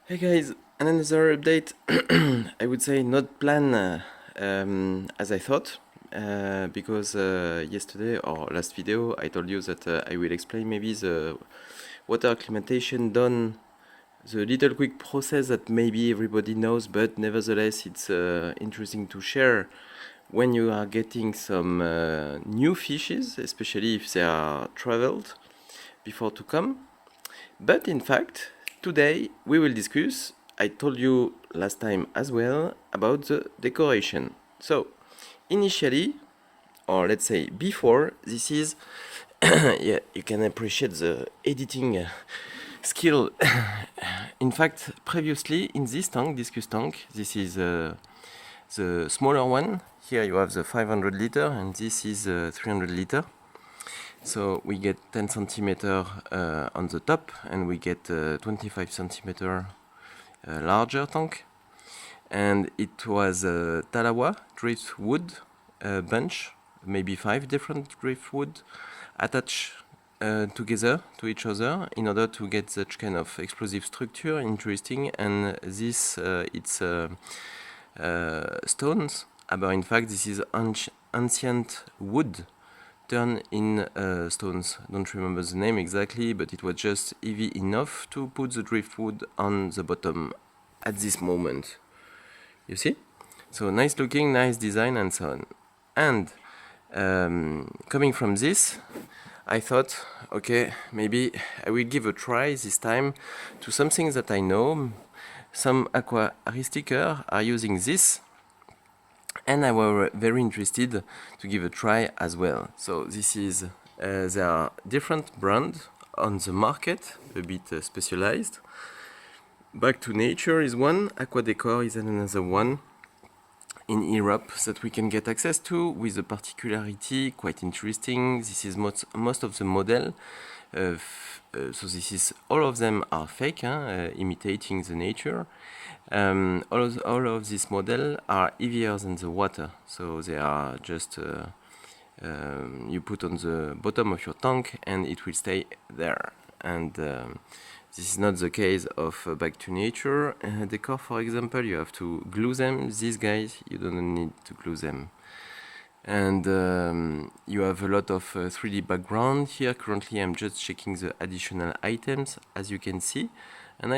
Hey guys, and another update. I would say not planned as I thought, because yesterday or last video I told you that I will explain maybe the water acclimatization done, the little quick process that maybe everybody knows, but nevertheless it's interesting to share when you are getting some new fishes, especially if they are traveled before to come. But in fact, today we will discuss, I told you last time as well, about the decoration. So, initially, or let's say before, this is, yeah, you can appreciate the editing skill. In fact, previously in this tank, discus tank, this is the smaller one. Here you have the 500 liter and this is 300 liter. So we get 10 centimeter on the top and we get 25 centimeter larger tank. And it was a Talawa driftwood bunch, maybe 5 different driftwood attached together to each other in order to get such kind of explosive structure, interesting. And this, it's stones, but in fact this is ancient wood turned in stones. Don't remember the name exactly, but it was just heavy enough to put the driftwood on the bottom at this moment. You see? So nice looking, nice design and so on. And coming from this, I thought, okay, maybe I will give a try this time to something that I know. Some aquaristics are using this, and I was very interested to give a try as well. So this is, there are different brands on the market, a bit specialized. Back to Nature is one, Aqua Decor is another one in Europe that we can get access to with a particularity quite interesting. This is most of the model. So this is, all of them are fake, imitating the nature. All of this model are heavier than the water, so they are just you put on the bottom of your tank and it will stay there. And this is not the case of Back to Nature decor, for example. You have to glue them. These guys, you don't need to glue them. And you have a lot of 3D background here. Currently I'm just checking the additional items, as you can see. And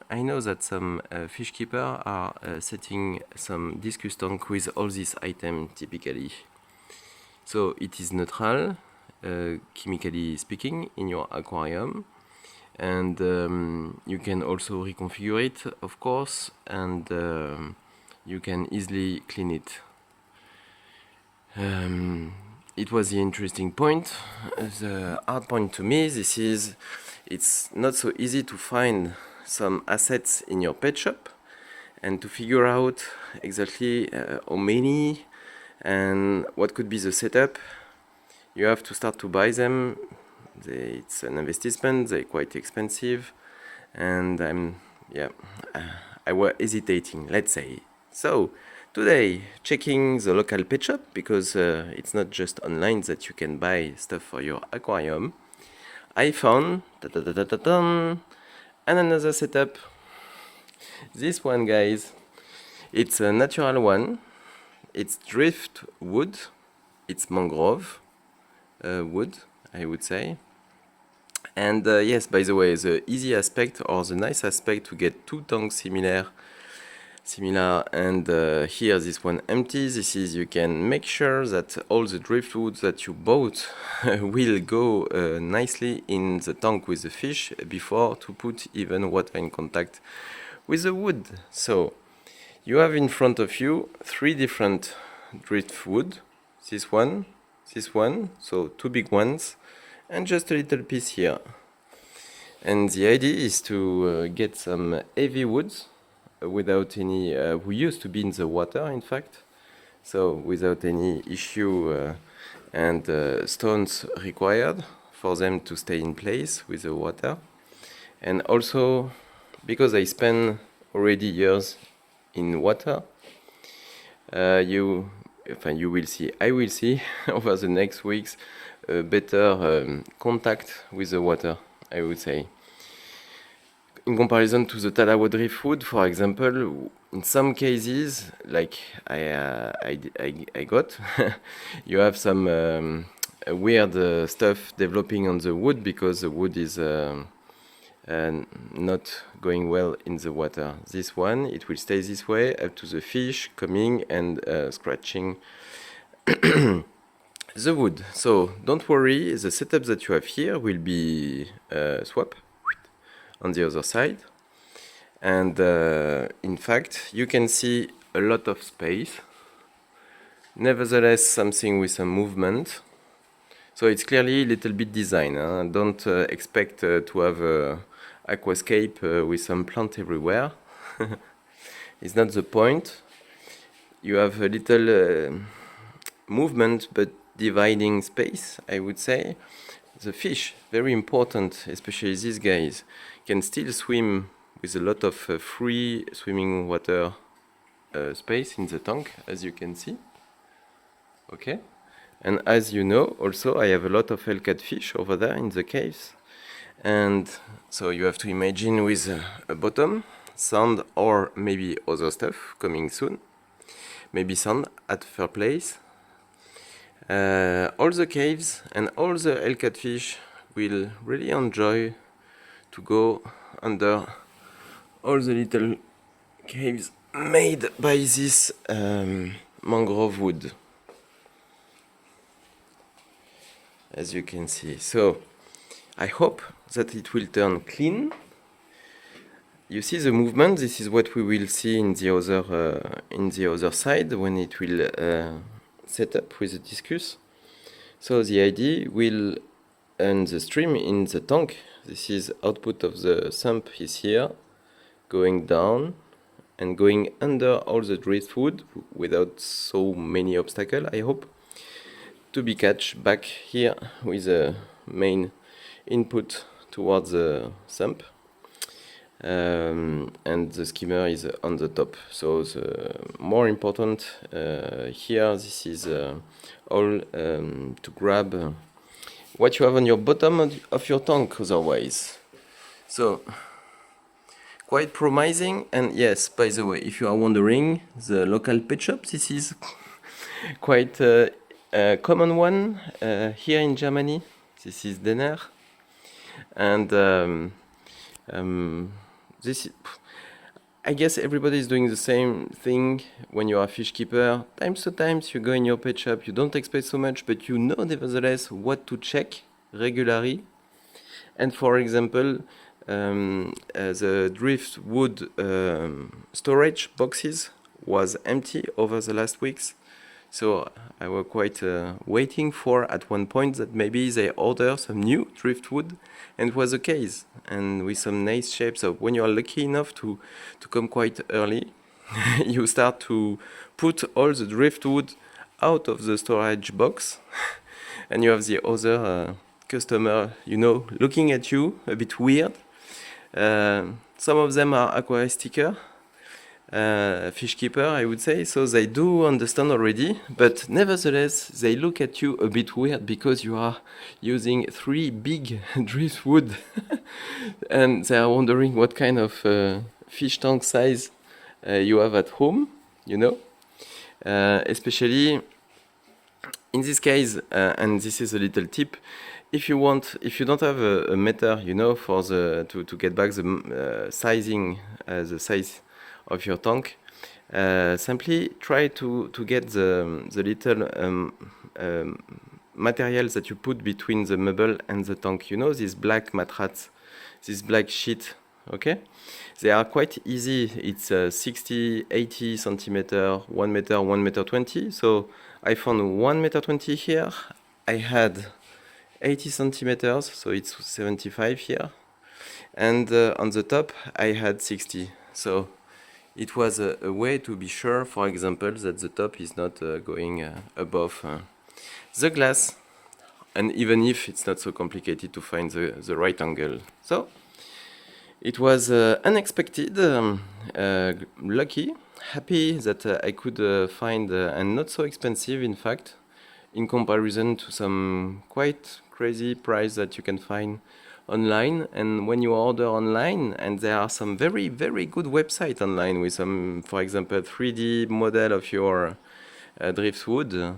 I know that some fish keepers are setting some discus tank with all these items typically. So it is neutral, chemically speaking, in your aquarium. And you can also reconfigure it, of course, and you can easily clean it. It was the interesting point. The hard point to me, this is, it's not so easy to find some assets in your pet shop and to figure out exactly how many and what could be the setup. You have to start to buy them. It's an investment, they're quite expensive, and I was hesitating, let's say. So today, checking the local pet shop, because it's not just online that you can buy stuff for your aquarium. I found and another setup. This one, guys, it's a natural one. It's driftwood. It's mangrove wood, I would say. And yes, by the way, the easy aspect or the nice aspect to get two tanks similar, and here this one empty. This is, you can make sure that all the driftwood that you bought will go nicely in the tank with the fish before to put even water in contact with the wood. So you have in front of you 3 different driftwood. This one, so 2 big ones, and just a little piece here. And the idea is to get some heavy woods without any, who used to be in the water, in fact, so without any issue and stones required for them to stay in place with the water. And also, because I spent already years in water, you will see, I will see over the next weeks better contact with the water, I would say. in comparison to the Talawa driftwood, for example, in some cases, like I got, you have some weird stuff developing on the wood because the wood is not going well in the water. This one, it will stay this way up to the fish coming and scratching the wood. So don't worry, the setup that you have here will be swap on the other side. And in fact, you can see a lot of space. Nevertheless, something with some movement. So it's clearly a little bit design. Don't expect to have an aquascape with some plant everywhere. It's not the point. You have a little movement, but dividing space, I would say. The fish, very important, especially these guys, can still swim with a lot of free swimming water space in the tank, as you can see. Okay, and as you know, also I have a lot of hellcat fish over there in the caves, and so you have to imagine with a bottom, sand, or maybe other stuff coming soon. Maybe sand at third place. All the caves and all the hellcat fish will really enjoy to go under all the little caves made by this mangrove wood, as you can see. So I hope that it will turn clean. You see the movement. This is what we will see in the other side when it will set up with the discus. So the idea will end the stream in the tank. This is output of the sump is here, going down and going under all the driftwood without so many obstacles, I hope, to be catch back here with the main input towards the sump. And the skimmer is on the top. So the more important here, this is all to grab what you have on your bottom of your tank otherwise. So quite promising. And yes, by the way, if you are wondering, the local pet shop, this is quite a common one here in Germany. This is Denner, and this, I guess everybody is doing the same thing when you are a fish keeper. Times to times you go in your pet shop, you don't expect so much, but you know nevertheless what to check regularly. And for example, the driftwood storage boxes was empty over the last weeks. So I was quite waiting for at one point that maybe they order some new driftwood, and it was the case, and with some nice shapes. So when you are lucky enough to come quite early, you start to put all the driftwood out of the storage box, and you have the other customer, you know, looking at you a bit weird. Some of them are aquarium sticker. Fish keeper, I would say, so they do understand already, but nevertheless they look at you a bit weird because you are using 3 big driftwood and they are wondering what kind of fish tank size you have at home, you know, especially in this case, and this is a little tip. If you don't have a meter, you know, for to get back the sizing, the size of your tank, simply try to get the little materials that you put between the metal and the tank. You know, these black matrats, this black sheet, okay? They are quite easy. It's 60, 80 centimeter, 1 meter, 1 meter 20. So I found 1 meter 20 here. I had 80 centimeters, so it's 75 here. And on the top, I had 60. So it was a way to be sure, for example, that the top is not going above the glass, and even if it's not so complicated to find the right angle. So it was unexpected, lucky, happy that I could find, and not so expensive in fact, in comparison to some quite crazy price that you can find online, and when you order online, and there are some very, very good websites online with some, for example, 3D model of your driftwood.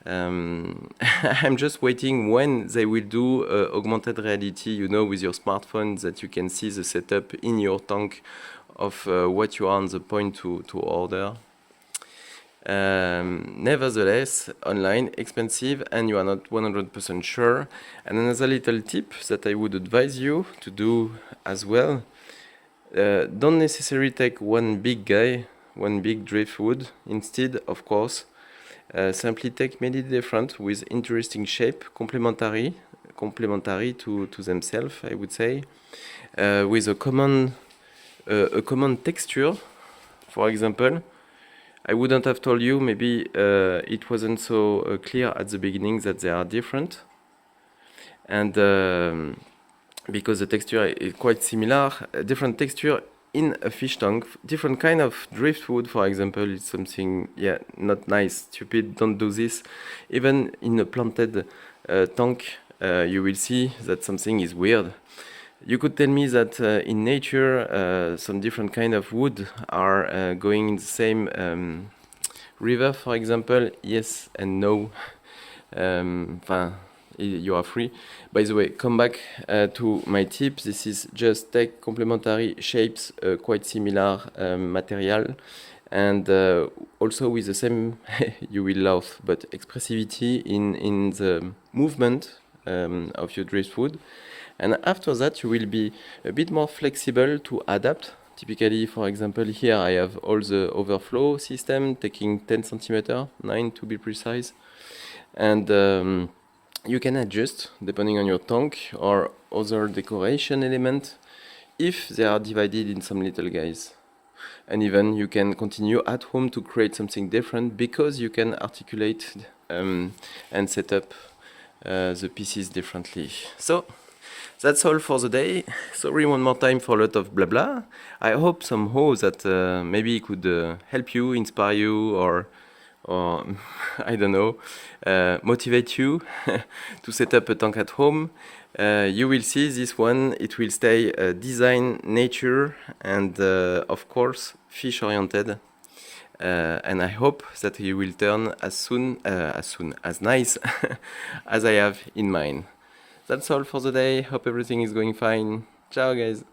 I'm just waiting when they will do augmented reality, you know, with your smartphone, that you can see the setup in your tank of what you are on the point to order. Nevertheless, online, expensive, and you are not 100% sure. And another little tip that I would advise you to do as well, don't necessarily take one big guy, one big driftwood. Instead, of course, simply take many different with interesting shape, complementary to themselves, I would say, with a common texture. For example, I wouldn't have told you, maybe it wasn't so clear at the beginning that they are different, and because the texture is quite similar, a different texture in a fish tank, different kind of driftwood, for example, is something, yeah, not nice, stupid, don't do this. Even in a planted tank, you will see that something is weird. You could tell me that in nature, some different kind of wood are going in the same river, for example. Yes and no. You are free. By the way, come back to my tip. This is just take complementary shapes, quite similar material, and also with the same, you will laugh, but expressivity in the movement of your driftwood. And after that, you will be a bit more flexible to adapt. Typically, for example, here I have all the overflow system taking 10 centimeter, 9 to be precise, and you can adjust depending on your tank or other decoration element if they are divided in some little guys. And even you can continue at home to create something different because you can articulate and set up the pieces differently. So that's all for the day. Sorry one more time for a lot of blah blah. I hope somehow that maybe it could help you, inspire you, or I don't know, motivate you to set up a tank at home. You will see this one, it will stay design, nature, and of course fish oriented. And I hope that you will turn as nice as I have in mind. That's all for the day. Hope everything is going fine. Ciao, guys.